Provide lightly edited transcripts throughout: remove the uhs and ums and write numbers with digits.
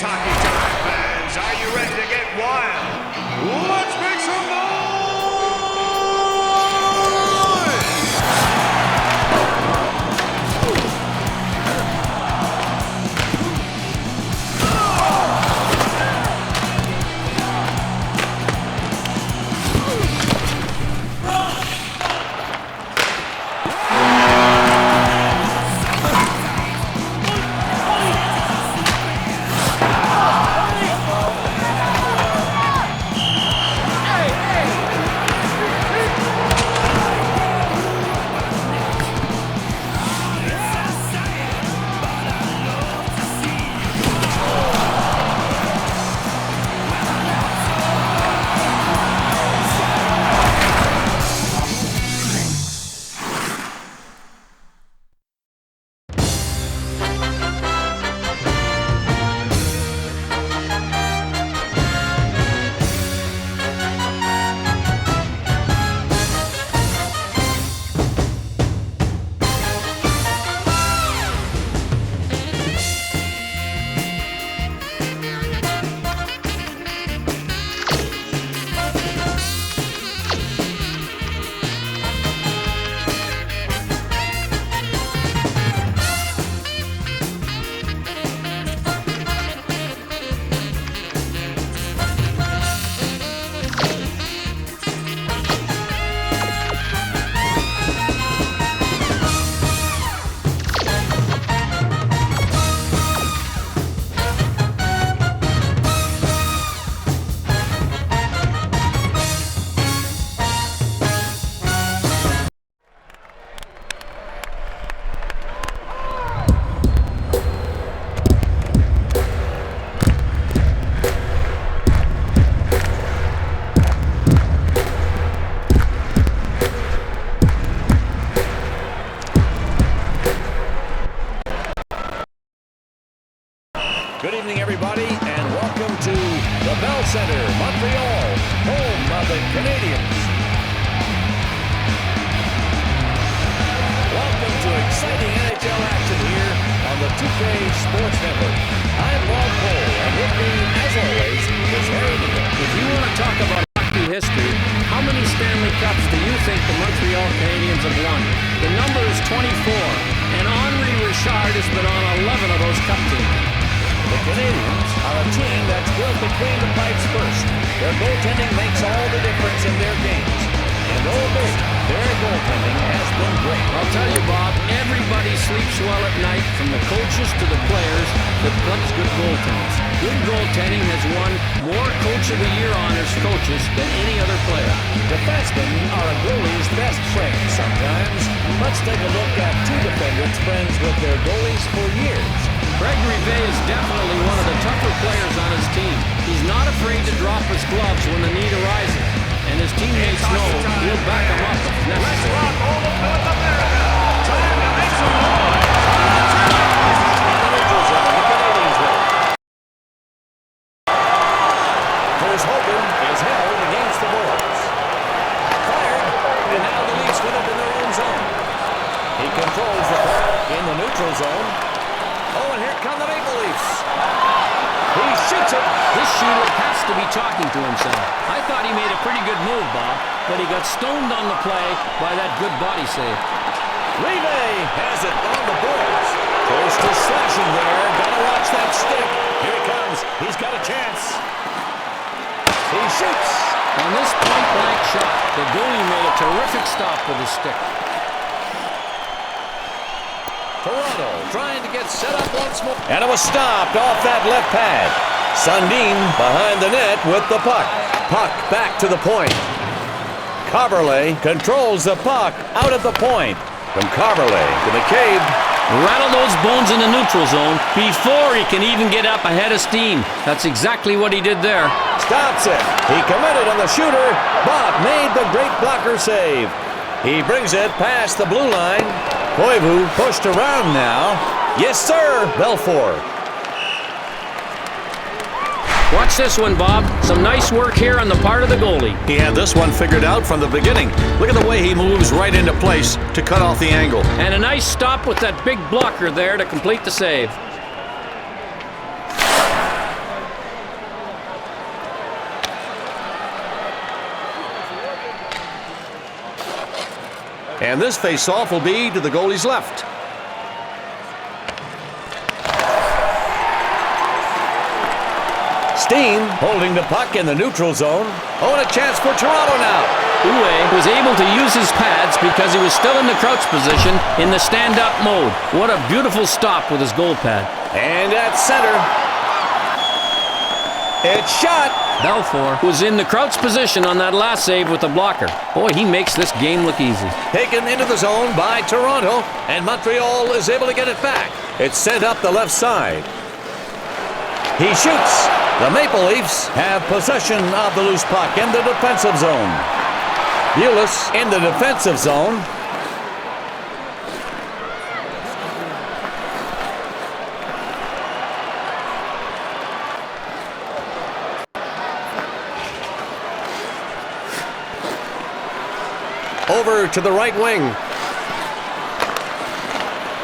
hockey time, fans. Are you ready to get wild? Let's make some noise! Good evening, everybody, and welcome to the Bell Center, Montreal, home of the Canadiens. Welcome to exciting NHL action here on the 2K Sports Network. I'm Bob Cole, and with me, as always, is Harry Neal. If you want to talk about hockey history, how many Stanley Cups do you think the Montreal Canadiens have won? The number is 24, and Henri Richard has been on 11 of those cup teams. The Canadiens are a team that's built between the pipes first. Their goaltending makes all the difference in their games. And oh baby, their goaltending has been great. I'll tell you, Bob, everybody sleeps well at night, from the coaches to the players, that plays good goaltending. Good goaltending has won more Coach of the Year honors coaches than any other player. Defensemen are a goalie's best friends sometimes. Let's take a look at two defenders friends with their goalies for years. Craig Rivet is definitely one of the tougher players on his team. He's not afraid to drop his gloves when the need arises, and his teammates know he'll back him up if necessary. Time to make some noise! Here's Hogan is held against the boards. Fired, and now the Leafs win it in their own zone. He controls the puck in the neutral zone. Oh, and here come the Maple Leafs. He shoots it. This shooter has to be talking to himself. I thought he made a pretty good move, Bob, but he got stoned on the play by that good body save. Rivet has it on the boards. Close to slashing there. Gotta watch that stick. Here he comes. He's got a chance. He shoots. On this point-blank shot, the goalie made a terrific stop with his stick. Toronto trying to get set up once more. And it was stopped off that left pad. Sundin behind the net with the puck. Puck back to the point. Carverley controls the puck out at the point. From Carverley to McCabe. Rattle those bones in the neutral zone before he can even get up ahead of steam. That's exactly what he did there. Stops it. He committed on the shooter, but made the great blocker save. He brings it past the blue line. Koivu pushed around now. Yes, sir, Belfour. Watch this one, Bob. Some nice work here on the part of the goalie. He had this one figured out from the beginning. Look at the way he moves right into place to cut off the angle. And a nice stop with that big blocker there to complete the save. And this face-off will be to the goalie's left. Steen holding the puck in the neutral zone. Oh, and a chance for Toronto now. Uwe was able to use his pads because he was still in the crouch position in the stand-up mode. What a beautiful stop with his goal pad. And at center. It's shot. Belfour was in the crouch position on that last save with the blocker. Boy, he makes this game look easy. Taken into the zone by Toronto, and Montreal is able to get it back. It's sent up the left side. He shoots. The Maple Leafs have possession of the loose puck in the defensive zone. Buuuuuuuuuuuuut in the defensive zone. Over to the right wing.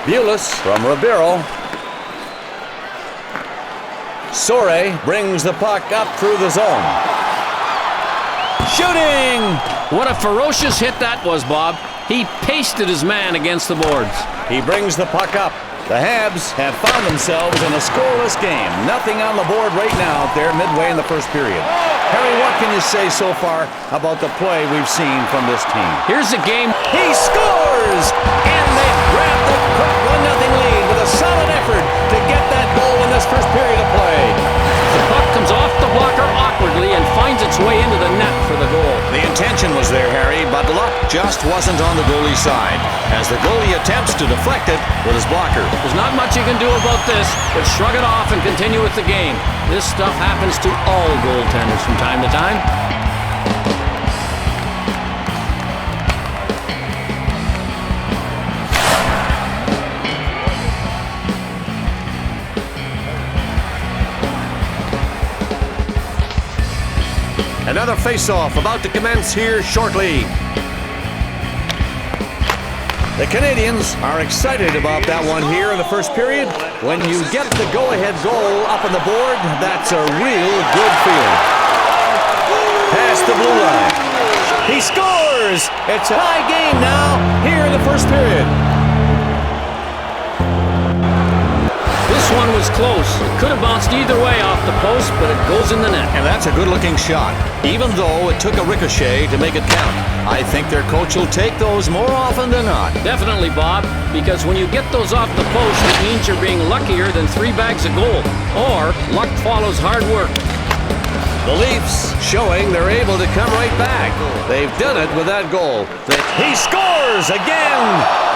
Buuuuuuuuuut from Ribeiro. Sore brings the puck up through the zone. Shooting! What a ferocious hit that was, Bob. He pasted his man against the boards. He brings the puck up. The Habs have found themselves in a scoreless game. Nothing on the board right now out there midway in the first period. Harry, what can you say so far about the play we've seen from this team? Here's the game. He scores! And they grab the quick 1-0 lead with a solid effort to get that goal in this first period of play. The puck comes off the blocker awkwardly and finds its way into the net for the goal. The intention was there, Harry, but luck just wasn't on the goalie's side as the goalie attempts to deflect it with his blocker. There's not much you can do about this, but shrug it off and continue with the game. This stuff happens to all goaltenders from time to time. Another face-off about to commence here shortly. The Canadians are excited about that one here in the first period. When you get the go-ahead goal up on the board, that's a real good feeling. Past the blue line. He scores! It's a high game now here in the first period. This one was close. It could have bounced either way off the post, but it goes in the net. And that's a good-looking shot, even though it took a ricochet to make it count. I think their coach will take those more often than not. Definitely, Bob, because when you get those off the post, it means you're being luckier than 3 bags of gold. Or luck follows hard work. The Leafs showing they're able to come right back. They've done it with that goal. He scores again!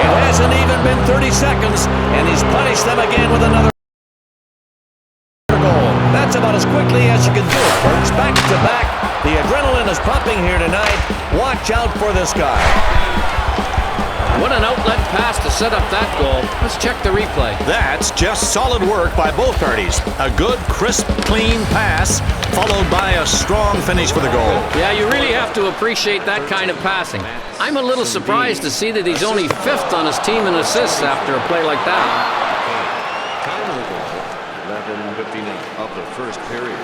It hasn't even been 30 seconds, and he's punished them again with another goal. That's about as quickly as you can do it, folks. Back to back. The adrenaline is pumping here tonight. Watch out for this guy. What an outlet pass to set up that goal. Let's check the replay. That's just solid work by both parties. A good, crisp, clean pass, followed by a strong finish for the goal. Yeah, you really have to appreciate that kind of passing. I'm a little surprised to see that he's only 5th on his team in assists after a play like that. Time of the goal, 11:59 of the first period.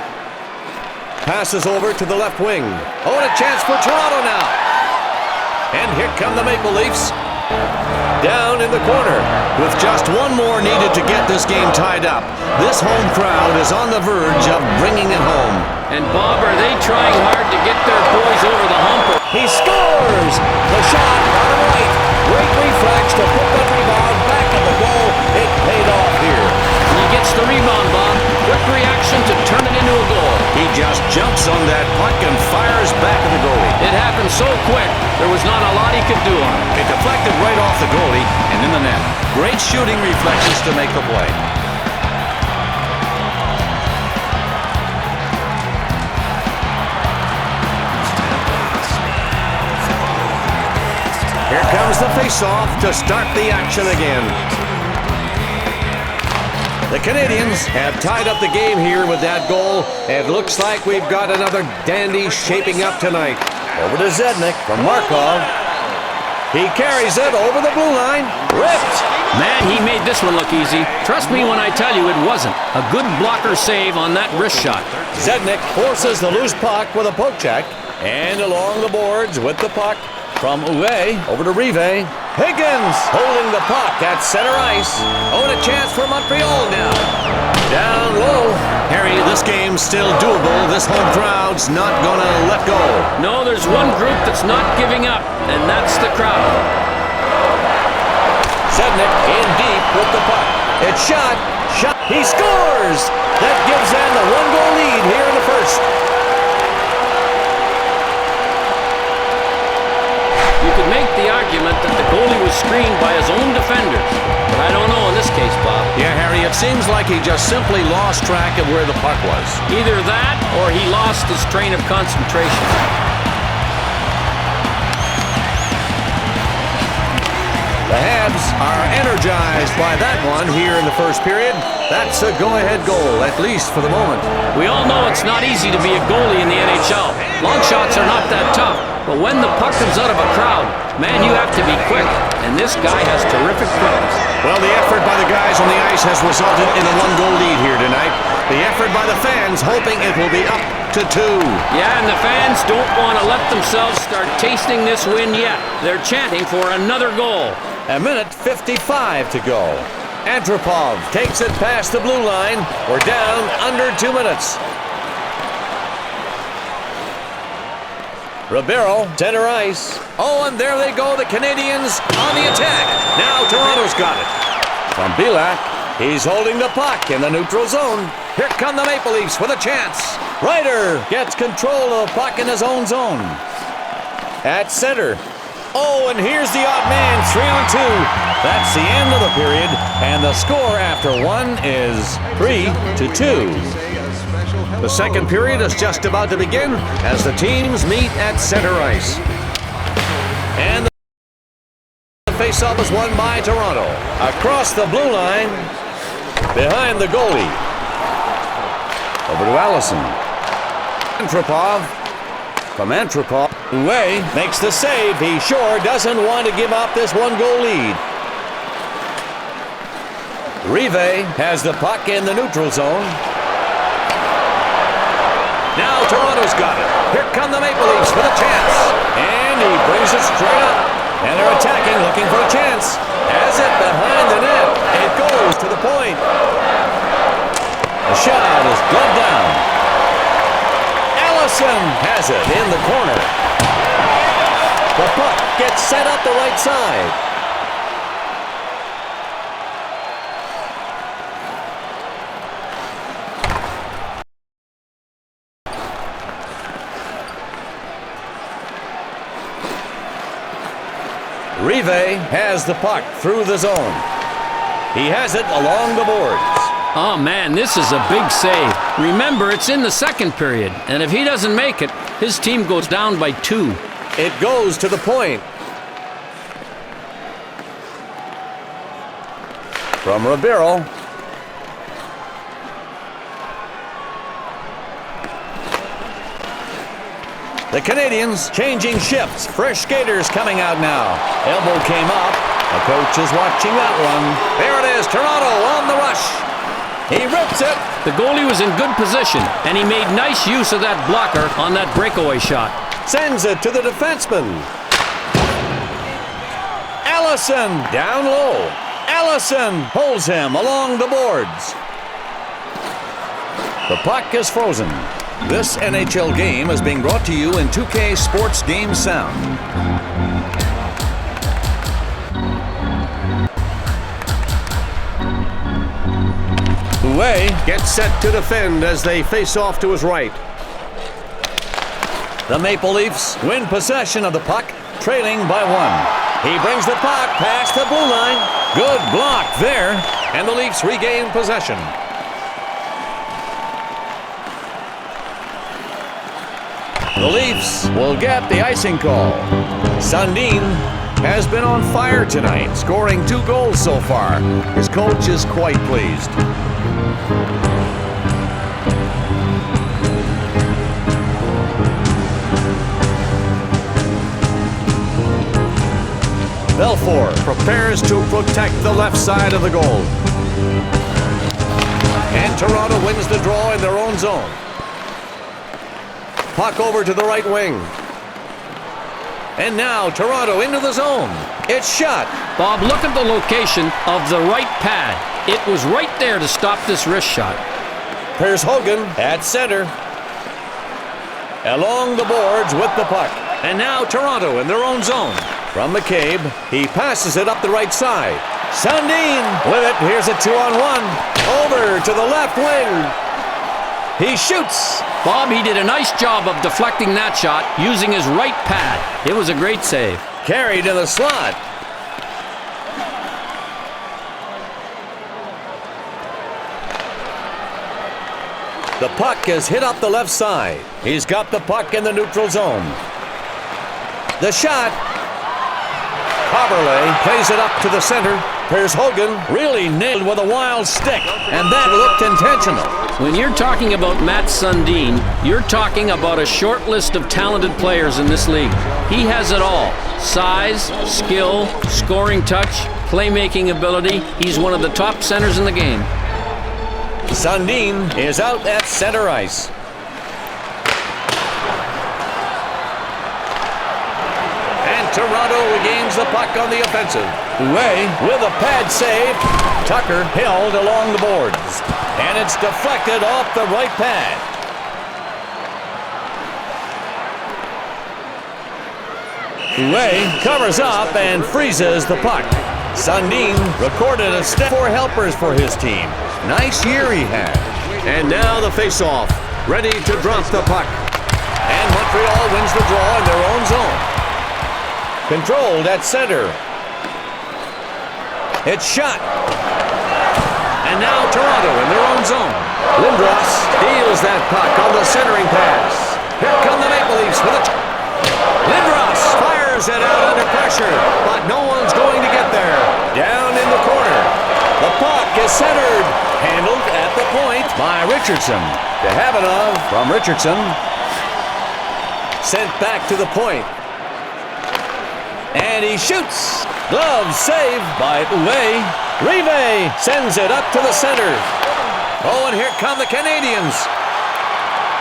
Passes over to the left wing. Oh, and a chance for Toronto now. And here come the Maple Leafs. Down in the corner. With just one more needed to get this game tied up, this home crowd is on the verge of bringing it home. And Bob, are they trying hard to get their boys over the hump? He scores! The shot on the right. Great reflex to put that rebound back in the goal. It paid off here. And he gets the rebound, Bob. Quick reaction to turn it into a goal. He just jumps on that puck and fires back at the goalie. It happened so quick, there was not a lot he could do on it. It deflected right off the goalie and in the net. Great shooting reflexes to make the play. Here comes the face-off to start the action again. The Canadians have tied up the game here with that goal. It looks like we've got another dandy shaping up tonight. Over to Zednik from Markov. He carries it over the blue line. Ripped! Man, he made this one look easy. Trust me when I tell you it wasn't. A good blocker save on that wrist shot. Zednik forces the loose puck with a poke check. And along the boards with the puck. From Uwe over to Rive. Higgins holding the puck at center ice. Oh, and a chance for Montreal now. Down low. Harry, this game's still doable. This home crowd's not gonna let go. No, there's one group that's not giving up, and that's the crowd. Sednik in deep with the puck. It's shot. He scores! That gives them the one-goal lead here in the first. You could make the argument that the goalie was screened by his own defenders, but I don't know in this case, Bob. Yeah, Harry, it seems like he just simply lost track of where the puck was. Either that, or he lost his train of concentration. The Habs are energized by that one here in the first period. That's a go-ahead goal, at least for the moment. We all know it's not easy to be a goalie in the NHL. Long shots are not that tough, but when the puck comes out of a crowd, man, you have to be quick, and this guy has terrific quickness. Well, the effort by the guys on the ice has resulted in a one-goal lead here tonight. The effort by the fans hoping it will be up to 2. Yeah, and the fans don't want to let themselves start tasting this win yet. They're chanting for another goal. A minute 55 to go. Antropov takes it past the blue line. We're down under 2 minutes. Ribeiro, center ice. Oh, and there they go, the Canadians on the attack. Now Toronto's got it. From Bilak, he's holding the puck in the neutral zone. Here come the Maple Leafs with a chance. Ryder gets control of the puck in his own zone. At center. Oh, and here's the odd man, 3-on-2. That's the end of the period, and the score after 1 is 3-2. The second period is just about to begin as the teams meet at center ice. And the face-off is won by Toronto. Across the blue line, behind the goalie. Over to Allison. Antropov. From Antropov, Uwe makes the save. He sure doesn't want to give up this one-goal lead. Rive has the puck in the neutral zone. Now Toronto's got it. Here come the Maple Leafs with a chance. And he brings it straight up. And they're attacking, looking for a chance. Has it behind the net. It goes to the point. The shot is gloved down. Allison has it in the corner. The puck gets set up the right side. Rive has the puck through the zone. He has it along the boards. Oh, man, this is a big save. Remember, it's in the second period, and if he doesn't make it, his team goes down by 2. It goes to the point. From Ribeiro. The Canadians changing shifts. Fresh skaters coming out now. Elbow came up. The coach is watching that one. There it is, Toronto on the rush. He rips it. The goalie was in good position, and he made nice use of that blocker on that breakaway shot. Sends it to the defenseman. Allison down low. Allison holds him along the boards. The puck is frozen. This NHL game is being brought to you in 2K Sports Game Sound. Uwe gets set to defend as they face off to his right. The Maple Leafs win possession of the puck, trailing by 1. He brings the puck past the blue line. Good block there, and the Leafs regain possession. The Leafs will get the icing call. Sundin has been on fire tonight, scoring 2 goals so far. His coach is quite pleased. Belfour prepares to protect the left side of the goal. And Toronto wins the draw in their own zone. Puck over to the right wing. And now Toronto into the zone. It's shot. Bob, look at the location of the right pad. It was right there to stop this wrist shot. Here's Hogan at center. Along the boards with the puck. And now Toronto in their own zone. From McCabe, he passes it up the right side. Sundin with it. Here's a 2-on-1. Over to the left wing. He shoots. Bob, he did a nice job of deflecting that shot using his right pad. It was a great save. Carried in the slot. The puck is hit up the left side. He's got the puck in the neutral zone. The shot. Coverley plays it up to the center. Here's Hogan, really nailed with a wild stick, and that looked intentional. When you're talking about Matt Sundin, you're talking about a short list of talented players in this league. He has it all. Size, skill, scoring touch, playmaking ability. He's one of the top centers in the game. Sundin is out at center ice. Toronto regains the puck on the offensive. Way with a pad save. Tucker held along the boards. And it's deflected off the right pad. Way covers up and freezes the puck. Sundin recorded a step 4 helpers for his team. Nice year he had. And now the face-off. Ready to drop the puck. And Montreal wins the draw in their own zone. Controlled at center. It's shot. And now Toronto in their own zone. Lindros steals that puck on the centering pass. Here come the Maple Leafs with it. Lindros fires it out under pressure, but no one's going to get there. Down in the corner. The puck is centered. Handled at the point by Richardson. Dehavanov from Richardson. Sent back to the point. And he shoots. Glove saved by Uwe. Rive sends it up to the center. Oh, and here come the Canadians.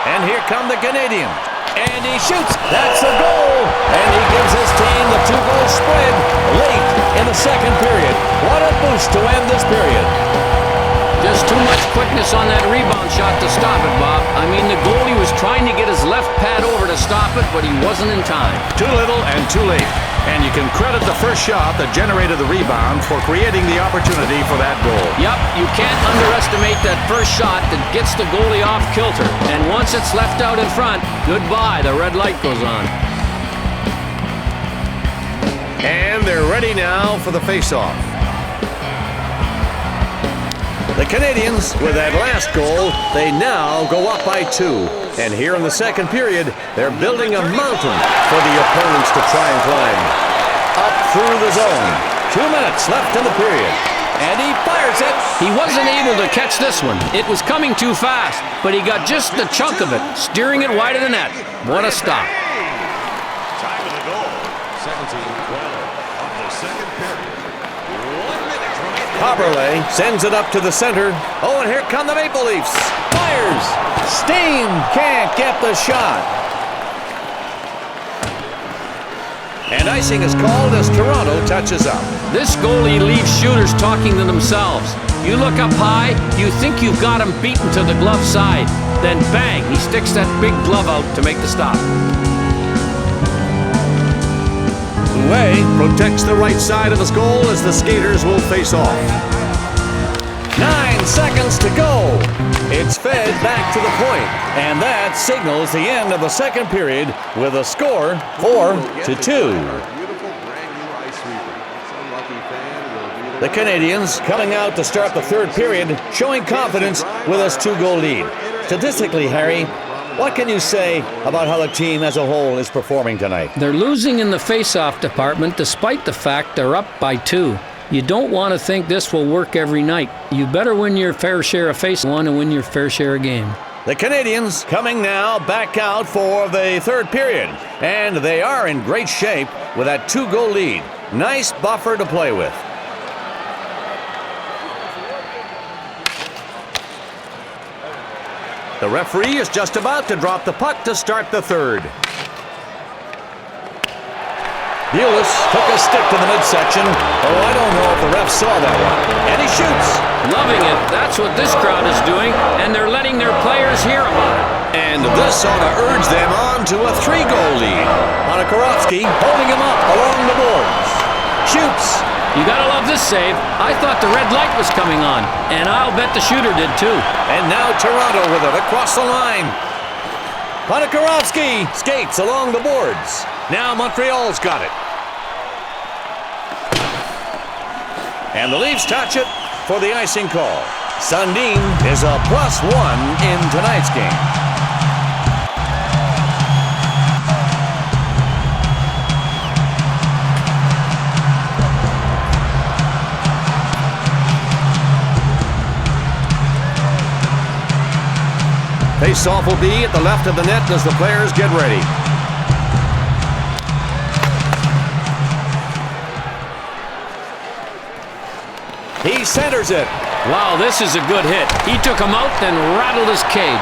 And here come the Canadians. And he shoots. That's a goal. And he gives his team the 2-goal spread late in the second period. What a boost to end this period. Just too much quickness on that rebound shot to stop it, Bob. I mean, the goalie was trying to get his left pad over to stop it, but he wasn't in time. Too little and too late. And you can credit the first shot that generated the rebound for creating the opportunity for that goal. Yep, you can't underestimate that first shot that gets the goalie off kilter. And once it's left out in front, goodbye, the red light goes on. And they're ready now for the face-off. The Canadians, with that last goal, they now go up by 2. And here in the second period, they're building a mountain for the opponents to try and climb. Up through the zone. 2 minutes left in the period. And he fires it. He wasn't able to catch this one. It was coming too fast, but he got just the chunk of it, steering it wide of the net. What a stop. Time of the goal. 17-12 of the second period. 1 minute remaining. Coverley sends it up to the center. Oh, and here come the Maple Leafs. Fires. Steen can't get the shot. And icing is called as Toronto touches up. This goalie leaves shooters talking to themselves. You look up high, you think you've got him beaten to the glove side. Then bang, he sticks that big glove out to make the stop. Way protects the right side of his goal as the skaters will face off. 9 seconds to go. It's fed back to the point, and that signals the end of the second period with a score 4-2. The Canadians coming out to start the third period, showing confidence with a 2-goal lead. Statistically, Harry, what can you say about how the team as a whole is performing tonight? They're losing in the face-off department despite the fact they're up by 2. You don't want to think this will work every night. You better win your fair share of face-one and win your fair share of game. The Canadians coming now back out for the third period. And they are in great shape with that 2-goal lead. Nice buffer to play with. The referee is just about to drop the puck to start the third. Bulis took a stick to the midsection. Oh, I don't know if the ref saw that one. And he shoots. Loving it. That's what this crowd is doing, and they're letting their players hear about it. And this ought to urge them on to a 3-goal lead. Ponikarovsky holding him up along the boards. Shoots. You gotta love this save. I thought the red light was coming on, and I'll bet the shooter did too. And now Toronto with it across the line. Ponikarovsky skates along the boards. Now Montreal's got it. And the Leafs touch it for the icing call. Sundin is a +1 in tonight's game. Face-off will be at the left of the net as the players get ready. He centers it. Wow, this is a good hit. He took him out, then rattled his keg.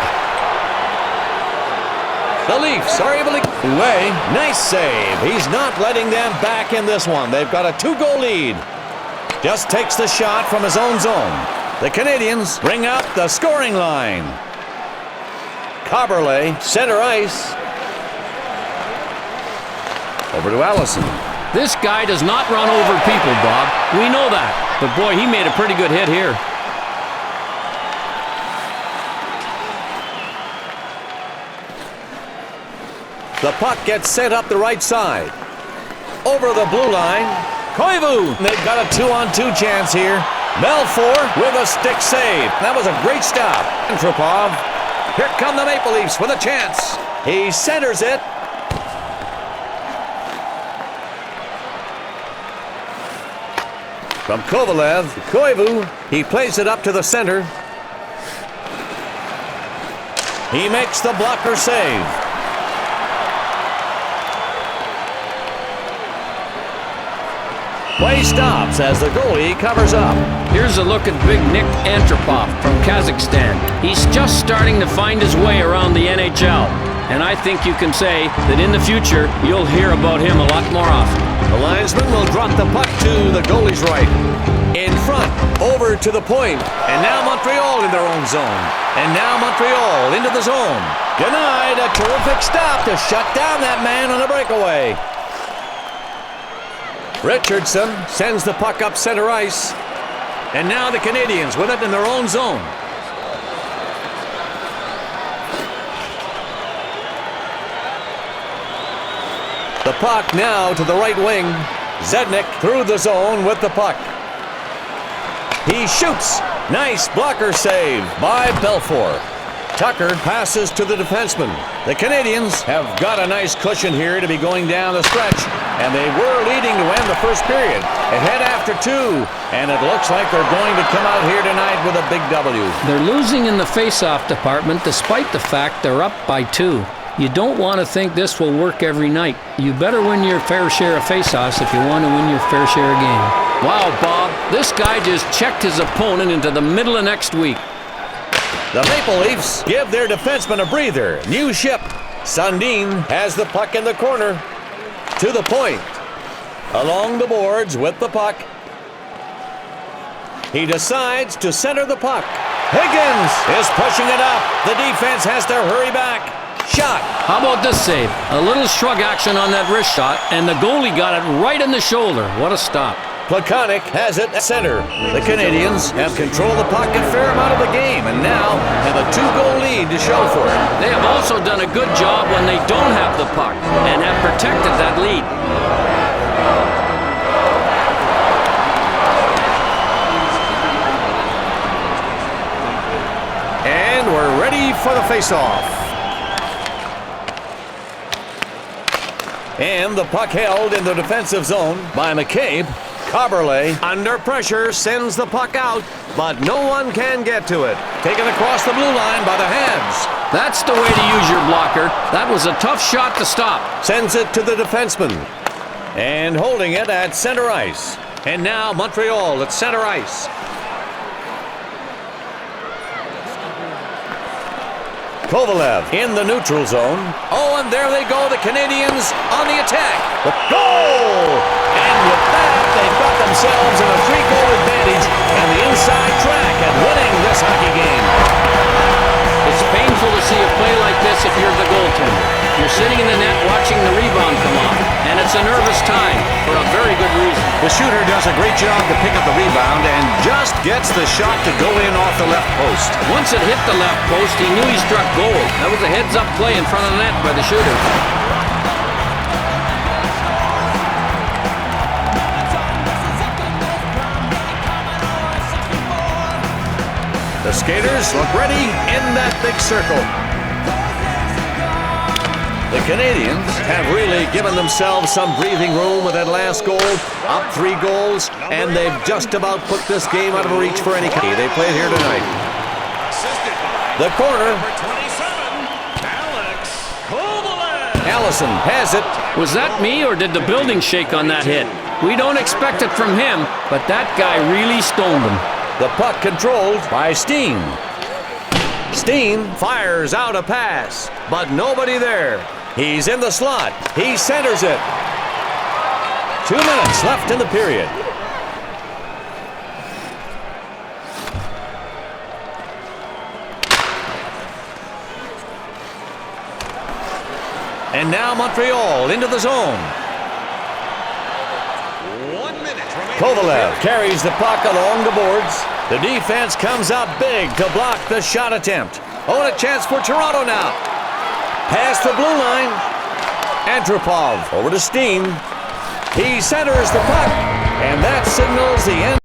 The Leafs are able to get away. Nice save. He's not letting them back in this one. They've got a 2-goal lead. Just takes the shot from his own zone. The Canadiens bring up the scoring line. Carberlet, center ice. Over to Allison. This guy does not run over people, Bob. We know that. But boy, he made a pretty good hit here. The puck gets sent up the right side. Over the blue line. Koivu. They've got a 2-on-2 chance here. Belfour with a stick save. That was a great stop. Antropov. Here come the Maple Leafs with a chance. He centers it. From Kovalev, Koivu. He plays it up to the center. He makes the blocker save. Play stops as the goalie covers up. Here's a look at big Nick Antropov from Kazakhstan. He's just starting to find his way around the NHL. And I think you can say that in the future, you'll hear about him a lot more often. The linesman will drop the puck to the goalie's right. In front, over to the point. And now Montreal in their own zone. And now Montreal into the zone. Denied. A terrific stop to shut down that man on a breakaway. Richardson sends the puck up center ice. And now the Canadiens with it in their own zone. The puck now to the right wing. Zednik through the zone with the puck. He shoots. Nice blocker save by Belfour. Tucker passes to the defenseman. The Canadiens have got a nice cushion here to be going down the stretch, and they were leading to end the first period. Ahead after 2, and it looks like they're going to come out here tonight with a big W. They're losing in the face-off department despite the fact they're up by 2. You don't want to think this will work every night. You better win your fair share of face-offs if you want to win your fair share of game. Wow, Bob, this guy just checked his opponent into the middle of next week. The Maple Leafs give their defenseman a breather. New ship. Sundin has the puck in the corner. To the point. Along the boards with the puck. He decides to center the puck. Higgins is pushing it up. The defense has to hurry back. Shot. How about this save? A little shrug action on that wrist shot, and the goalie got it right in the shoulder. What a stop. Plekanec has it at center. The Canadiens have controlled the puck a fair amount of the game and now have a 2-goal lead to show for it. They have also done a good job when they don't have the puck and have protected that lead. And we're ready for the face-off. And the puck held in the defensive zone by McCabe. Carberlet, under pressure, sends the puck out, but no one can get to it. Taken across the blue line by the hands. That's the way to use your blocker. That was a tough shot to stop. Sends it to the defenseman. And holding it at center ice. And now Montreal at center ice. Kovalev in the neutral zone. Oh, and there they go, the Canadians on the attack. The goal! And with that, they've got themselves in a 3-goal advantage and the inside track at winning this hockey game. It's painful to see a play like this if you're the goaltender. You're sitting in the net watching the rebound come off, and it's a nervous time for a very good reason. The shooter does a great job to pick up the rebound and just gets the shot to go in off the left post. Once it hit the left post, he knew he struck gold. That was a heads-up play in front of the net by the shooter. The skaters look ready in that big circle. The Canadians have really given themselves some breathing room with that last goal. Up 3 goals, and they've just about put this game out of reach for any kind. They play here tonight. The corner. Allison has it. Was that me, or did the building shake on that hit? We don't expect it from him, but that guy really stoned him. The puck controlled by Steen. Steen fires out a pass, but nobody there. He's in the slot. He centers it. 2 minutes left in the period. And now Montreal into the zone. 1 minute remaining. Kovalev carries the puck along the boards. The defense comes out big to block the shot attempt. Oh, and a chance for Toronto now. Past the blue line. Antropov over to Steen. He centers the puck, and that signals the end.